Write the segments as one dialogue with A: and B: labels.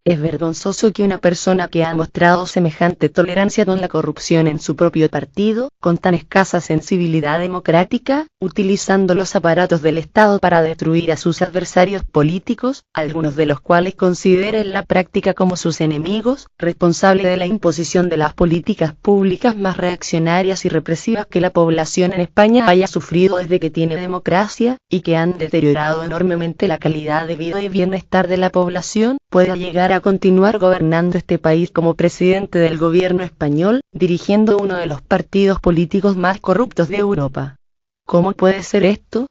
A: Es vergonzoso que una persona que ha mostrado semejante tolerancia con la corrupción en su propio partido, con tan escasa sensibilidad democrática, utilizando los aparatos del Estado para destruir a sus adversarios políticos, algunos de los cuales considera en la práctica como sus enemigos, responsable de la imposición de las políticas públicas más reaccionarias y represivas que la población en España haya sufrido desde que tiene democracia, y que han deteriorado enormemente la calidad de vida y bienestar de la población, pueda llegar a continuar gobernando este país como presidente del gobierno español, dirigiendo uno de los partidos políticos más corruptos de Europa. ¿Cómo puede ser esto?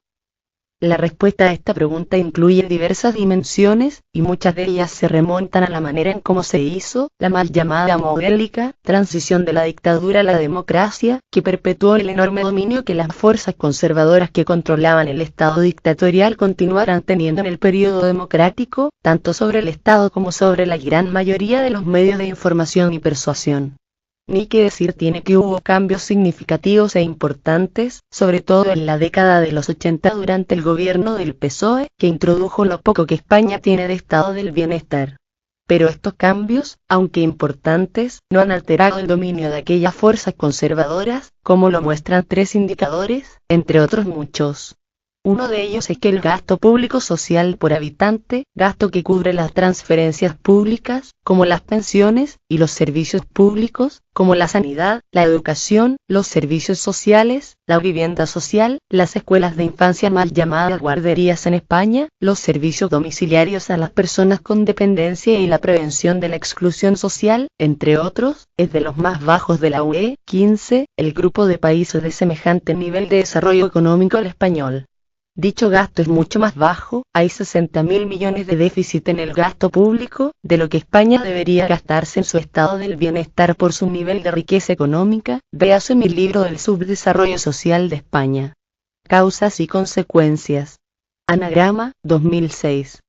A: La respuesta a esta pregunta incluye diversas dimensiones, y muchas de ellas se remontan a la manera en cómo se hizo la mal llamada modélica transición de la dictadura a la democracia, que perpetuó el enorme dominio que las fuerzas conservadoras que controlaban el Estado dictatorial continuaran teniendo en el periodo democrático, tanto sobre el Estado como sobre la gran mayoría de los medios de información y persuasión. Ni que decir tiene que hubo cambios significativos e importantes, sobre todo en la década de los 80 durante el gobierno del PSOE, que introdujo lo poco que España tiene de estado del bienestar. Pero estos cambios, aunque importantes, no han alterado el dominio de aquellas fuerzas conservadoras, como lo muestran tres indicadores, entre otros muchos. Uno de ellos es que el gasto público social por habitante, gasto que cubre las transferencias públicas, como las pensiones, y los servicios públicos, como la sanidad, la educación, los servicios sociales, la vivienda social, las escuelas de infancia mal llamadas guarderías en España, los servicios domiciliarios a las personas con dependencia y la prevención de la exclusión social, entre otros, es de los más bajos de la UE, 15, el grupo de países de semejante nivel de desarrollo económico al español. Dicho gasto es mucho más bajo, hay 60.000 millones de déficit en el gasto público, de lo que España debería gastarse en su estado del bienestar por su nivel de riqueza económica, véase mi libro del subdesarrollo social de España. Causas y consecuencias. Anagrama, 2006.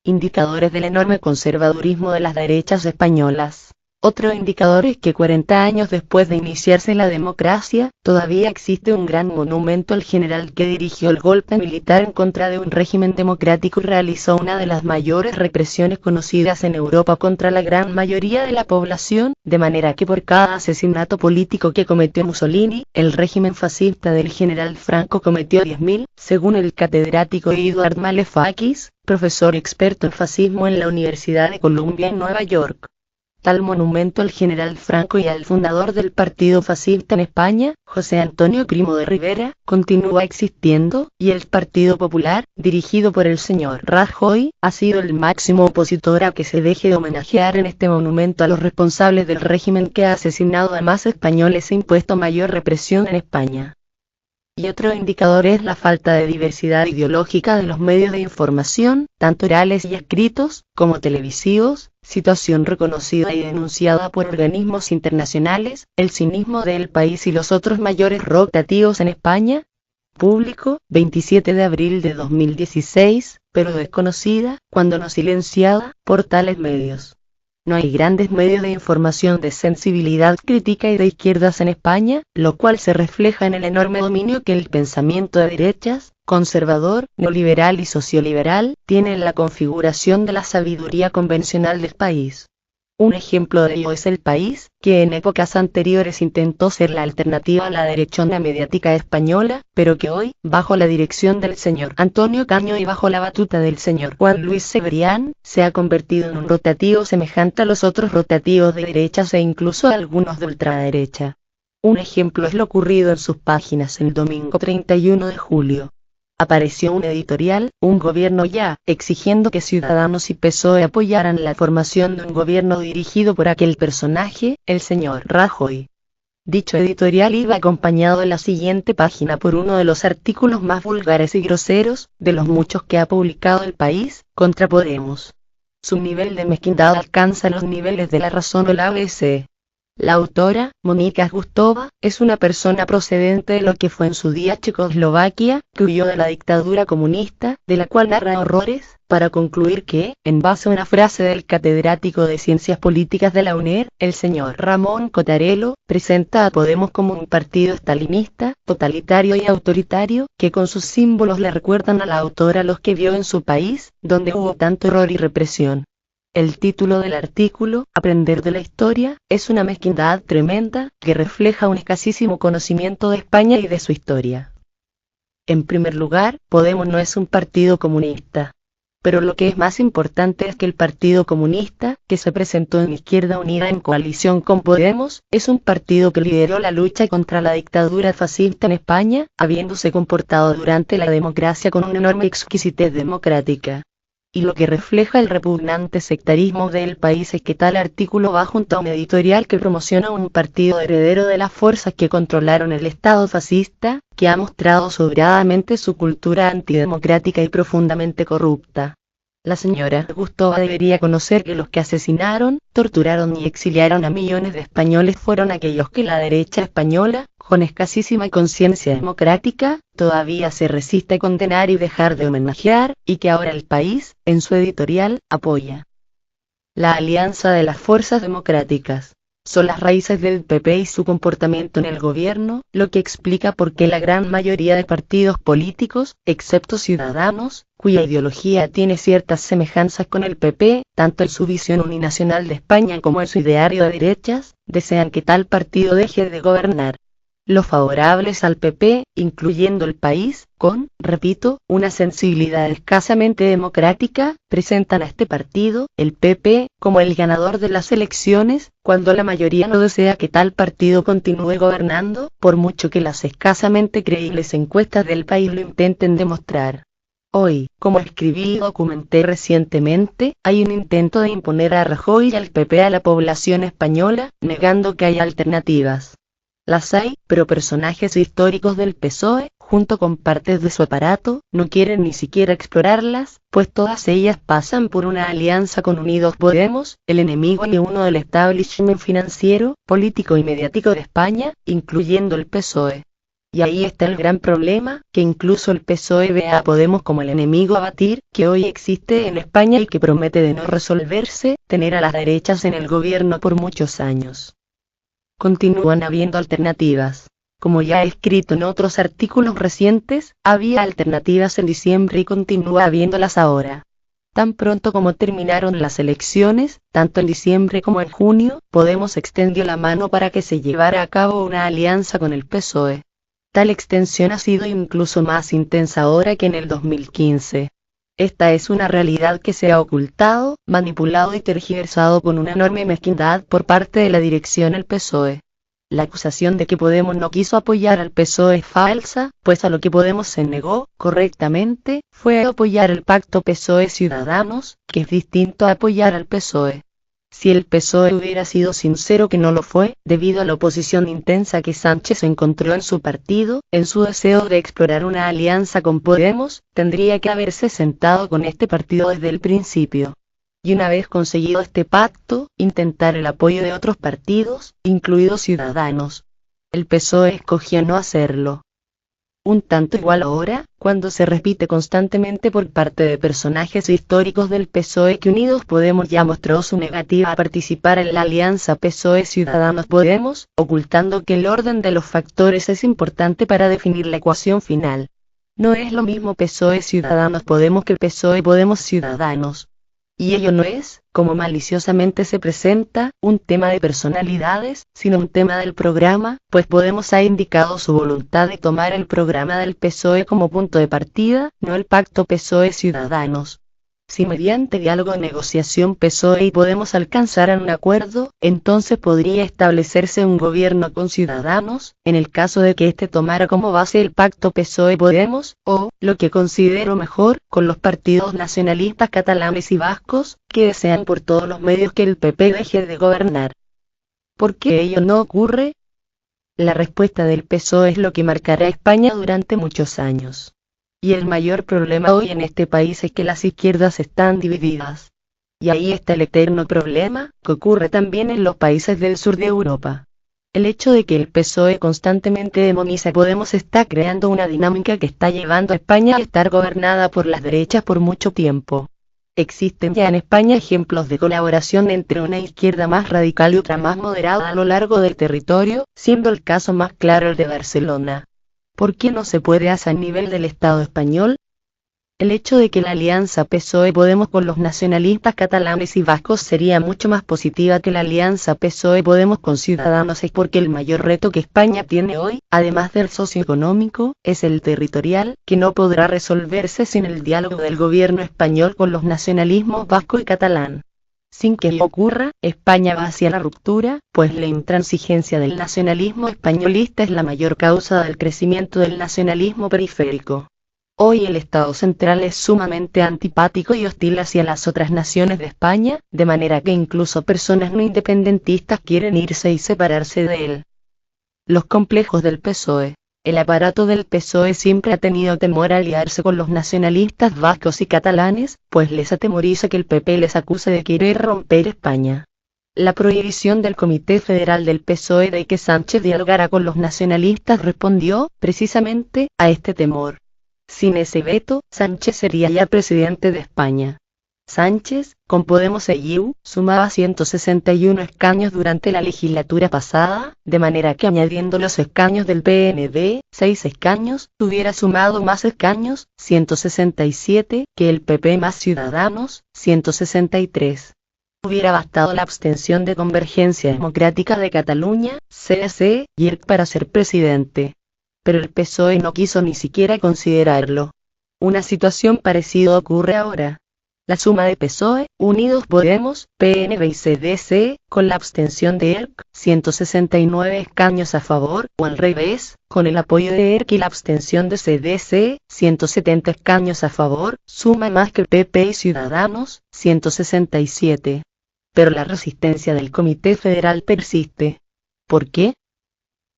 A: Indicadores del enorme conservadurismo de las derechas españolas. Otro indicador es que 40 años después de iniciarse la democracia, todavía existe un gran monumento al general que dirigió el golpe militar en contra de un régimen democrático y realizó una de las mayores represiones conocidas en Europa contra la gran mayoría de la población, de manera que por cada asesinato político que cometió Mussolini, el régimen fascista del general Franco cometió 10.000, según el catedrático Eduard Malefakis, profesor experto en fascismo en la Universidad de Columbia en Nueva York. Tal monumento al general Franco y al fundador del partido fascista en España, José Antonio Primo de Rivera, continúa existiendo, y el Partido Popular, dirigido por el señor Rajoy, ha sido el máximo opositor a que se deje de homenajear en este monumento a los responsables del régimen que ha asesinado a más españoles e impuesto mayor represión en España. Y otro indicador es la falta de diversidad ideológica de los medios de información, tanto orales y escritos, como televisivos, situación reconocida y denunciada por organismos internacionales, el cinismo del país y los otros mayores rotativos en España. Público, 27 de abril de 2016, pero desconocida, cuando no silenciada, por tales medios. No hay grandes medios de información de sensibilidad crítica y de izquierdas en España, lo cual se refleja en el enorme dominio que el pensamiento de derechas, conservador, neoliberal y socioliberal, tiene en la configuración de la sabiduría convencional del país. Un ejemplo de ello es El País, que en épocas anteriores intentó ser la alternativa a la derechona mediática española, pero que hoy, bajo la dirección del señor Antonio Caño y bajo la batuta del señor Juan Luis Cebrián, se ha convertido en un rotativo semejante a los otros rotativos de derechas e incluso a algunos de ultraderecha. Un ejemplo es lo ocurrido en sus páginas el domingo 31 de julio. Apareció un editorial, Un gobierno ya, exigiendo que Ciudadanos y PSOE apoyaran la formación de un gobierno dirigido por aquel personaje, el señor Rajoy. Dicho editorial iba acompañado en la siguiente página por uno de los artículos más vulgares y groseros, de los muchos que ha publicado El País, contra Podemos. Su nivel de mezquindad alcanza los niveles de La Razón o la ABC. La autora, Mónica Gustova, es una persona procedente de lo que fue en su día Checoslovaquia, que huyó de la dictadura comunista, de la cual narra horrores, para concluir que, en base a una frase del catedrático de Ciencias Políticas de la UNED, el señor Ramón Cottarello, presenta a Podemos como un partido estalinista, totalitario y autoritario, que con sus símbolos le recuerdan a la autora los que vio en su país, donde hubo tanto horror y represión. El título del artículo, Aprender de la historia, es una mezquindad tremenda, que refleja un escasísimo conocimiento de España y de su historia. En primer lugar, Podemos no es un partido comunista. Pero lo que es más importante es que el Partido Comunista, que se presentó en Izquierda Unida en coalición con Podemos, es un partido que lideró la lucha contra la dictadura fascista en España, habiéndose comportado durante la democracia con una enorme exquisitez democrática. Y lo que refleja el repugnante sectarismo del país es que tal artículo va junto a un editorial que promociona un partido heredero de las fuerzas que controlaron el Estado fascista, que ha mostrado sobradamente su cultura antidemocrática y profundamente corrupta. La señora Gustova debería conocer que los que asesinaron, torturaron y exiliaron a millones de españoles fueron aquellos que la derecha española, con escasísima conciencia democrática, todavía se resiste a condenar y dejar de homenajear, y que ahora el país, en su editorial, apoya. La alianza de las fuerzas democráticas son las raíces del PP y su comportamiento en el gobierno, lo que explica por qué la gran mayoría de partidos políticos, excepto Ciudadanos, cuya ideología tiene ciertas semejanzas con el PP, tanto en su visión uninacional de España como en su ideario de derechas, desean que tal partido deje de gobernar. Los favorables al PP, incluyendo el país, con, repito, una sensibilidad escasamente democrática, presentan a este partido, el PP, como el ganador de las elecciones, cuando la mayoría no desea que tal partido continúe gobernando, por mucho que las escasamente creíbles encuestas del país lo intenten demostrar. Hoy, como escribí y documenté recientemente, hay un intento de imponer a Rajoy y al PP a la población española, negando que haya alternativas. Las hay, pero personajes históricos del PSOE, junto con partes de su aparato, no quieren ni siquiera explorarlas, pues todas ellas pasan por una alianza con Unidos Podemos, el enemigo y uno del establishment financiero, político y mediático de España, incluyendo el PSOE. Y ahí está el gran problema, que incluso el PSOE ve a Podemos como el enemigo a batir, que hoy existe en España y que promete de no resolverse, tener a las derechas en el gobierno por muchos años. Continúan habiendo alternativas. Como ya he escrito en otros artículos recientes, había alternativas en diciembre y continúa habiéndolas ahora. Tan pronto como terminaron las elecciones, tanto en diciembre como en junio, Podemos extendió la mano para que se llevara a cabo una alianza con el PSOE. Tal extensión ha sido incluso más intensa ahora que en el 2015. Esta es una realidad que se ha ocultado, manipulado y tergiversado con una enorme mezquindad por parte de la dirección del PSOE. La acusación de que Podemos no quiso apoyar al PSOE es falsa, pues a lo que Podemos se negó, correctamente, fue a apoyar el pacto PSOE-Ciudadanos, que es distinto a apoyar al PSOE. Si el PSOE hubiera sido sincero que no lo fue, debido a la oposición intensa que Sánchez encontró en su partido, en su deseo de explorar una alianza con Podemos, tendría que haberse sentado con este partido desde el principio. Y una vez conseguido este pacto, intentar el apoyo de otros partidos, incluidos Ciudadanos. El PSOE escogió no hacerlo. Un tanto igual ahora, cuando se repite constantemente por parte de personajes históricos del PSOE que Unidos Podemos ya mostró su negativa a participar en la alianza PSOE-Ciudadanos Podemos, ocultando que el orden de los factores es importante para definir la ecuación final. No es lo mismo PSOE-Ciudadanos Podemos que PSOE-Podemos Ciudadanos. Y ello no es, como maliciosamente se presenta, un tema de personalidades, sino un tema del programa, pues Podemos ha indicado su voluntad de tomar el programa del PSOE como punto de partida, no el pacto PSOE-Ciudadanos. Si mediante diálogo o negociación PSOE y Podemos alcanzaran un acuerdo, entonces podría establecerse un gobierno con Ciudadanos, en el caso de que éste tomara como base el pacto PSOE-Podemos, o, lo que considero mejor, con los partidos nacionalistas catalanes y vascos, que desean por todos los medios que el PP deje de gobernar. ¿Por qué ello no ocurre? La respuesta del PSOE es lo que marcará a España durante muchos años. Y el mayor problema hoy en este país es que las izquierdas están divididas. Y ahí está el eterno problema, que ocurre también en los países del sur de Europa. El hecho de que el PSOE constantemente demoniza a Podemos está creando una dinámica que está llevando a España a estar gobernada por las derechas por mucho tiempo. Existen ya en España ejemplos de colaboración entre una izquierda más radical y otra más moderada a lo largo del territorio, siendo el caso más claro el de Barcelona. ¿Por qué no se puede hacer a nivel del Estado español? El hecho de que la alianza PSOE-Podemos con los nacionalistas catalanes y vascos sería mucho más positiva que la alianza PSOE-Podemos con Ciudadanos es porque el mayor reto que España tiene hoy, además del socioeconómico, es el territorial, que no podrá resolverse sin el diálogo del gobierno español con los nacionalismos vasco y catalán. Sin que ello ocurra, España va hacia la ruptura, pues la intransigencia del nacionalismo españolista es la mayor causa del crecimiento del nacionalismo periférico. Hoy el Estado central es sumamente antipático y hostil hacia las otras naciones de España, de manera que incluso personas no independentistas quieren irse y separarse de él. Los complejos del PSOE. El aparato del PSOE siempre ha tenido temor a aliarse con los nacionalistas vascos y catalanes, pues les atemoriza que el PP les acuse de querer romper España. La prohibición del Comité Federal del PSOE de que Sánchez dialogara con los nacionalistas respondió, precisamente, a este temor. Sin ese veto, Sánchez sería ya presidente de España. Sánchez, con Podemos e IU, sumaba 161 escaños durante la legislatura pasada, de manera que añadiendo los escaños del PNV, 6 escaños, hubiera sumado más escaños, 167, que el PP más Ciudadanos, 163. Hubiera bastado la abstención de Convergencia Democrática de Cataluña, CDC, y ERC para ser presidente. Pero el PSOE no quiso ni siquiera considerarlo. Una situación parecida ocurre ahora. La suma de PSOE, Unidos Podemos, PNV y CDC, con la abstención de ERC, 169 escaños a favor, o al revés, con el apoyo de ERC y la abstención de CDC, 170 escaños a favor, suma más que PP y Ciudadanos, 167. Pero la resistencia del Comité Federal persiste. ¿Por qué?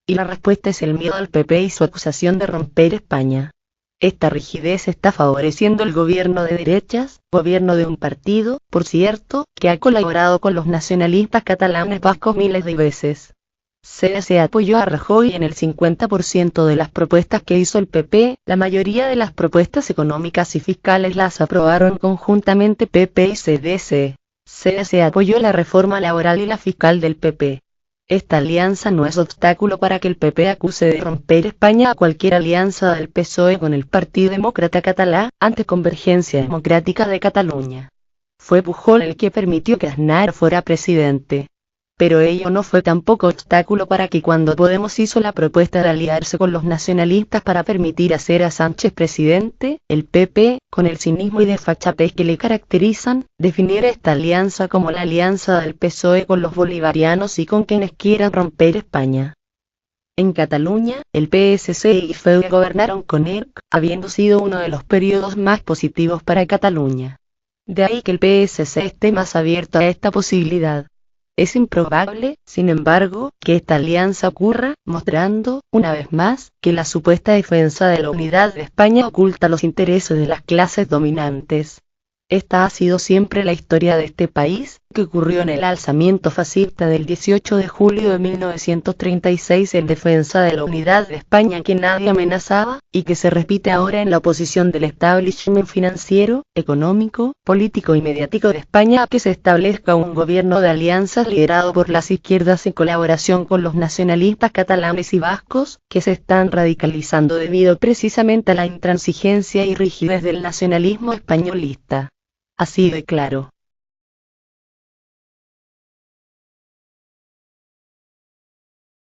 A: Y la respuesta es el miedo al PP y su acusación de romper España. Esta rigidez está favoreciendo el gobierno de derechas, gobierno de un partido, por cierto, que ha colaborado con los nacionalistas catalanes vascos miles de veces. CDC apoyó a Rajoy en el 50% de las propuestas que hizo el PP, la mayoría de las propuestas económicas y fiscales las aprobaron conjuntamente PP y CDC. CDC apoyó la reforma laboral y la fiscal del PP. Esta alianza no es obstáculo para que el PP acuse de romper España a cualquier alianza del PSOE con el Partido Demócrata Catalán, ante Convergencia Democrática de Cataluña. Fue Pujol el que permitió que Aznar fuera presidente. Pero ello no fue tampoco obstáculo para que cuando Podemos hizo la propuesta de aliarse con los nacionalistas para permitir hacer a Sánchez presidente, el PP, con el cinismo y desfachatez que le caracterizan, definiera esta alianza como la alianza del PSOE con los bolivarianos y con quienes quieran romper España. En Cataluña, el PSC y FEUE gobernaron con ERC, habiendo sido uno de los periodos más positivos para Cataluña. De ahí que el PSC esté más abierto a esta posibilidad. Es improbable, sin embargo, que esta alianza ocurra, mostrando, una vez más, que la supuesta defensa de la unidad de España oculta los intereses de las clases dominantes. Esta ha sido siempre la historia de este país, que ocurrió en el alzamiento fascista del 18 de julio de 1936 en defensa de la unidad de España que nadie amenazaba, y que se repite ahora en la oposición del establishment financiero, económico, político y mediático de España a que se establezca un gobierno de alianzas liderado por las izquierdas en colaboración con los nacionalistas catalanes y vascos, que se están radicalizando debido precisamente a la intransigencia y rigidez del nacionalismo españolista. Así de claro.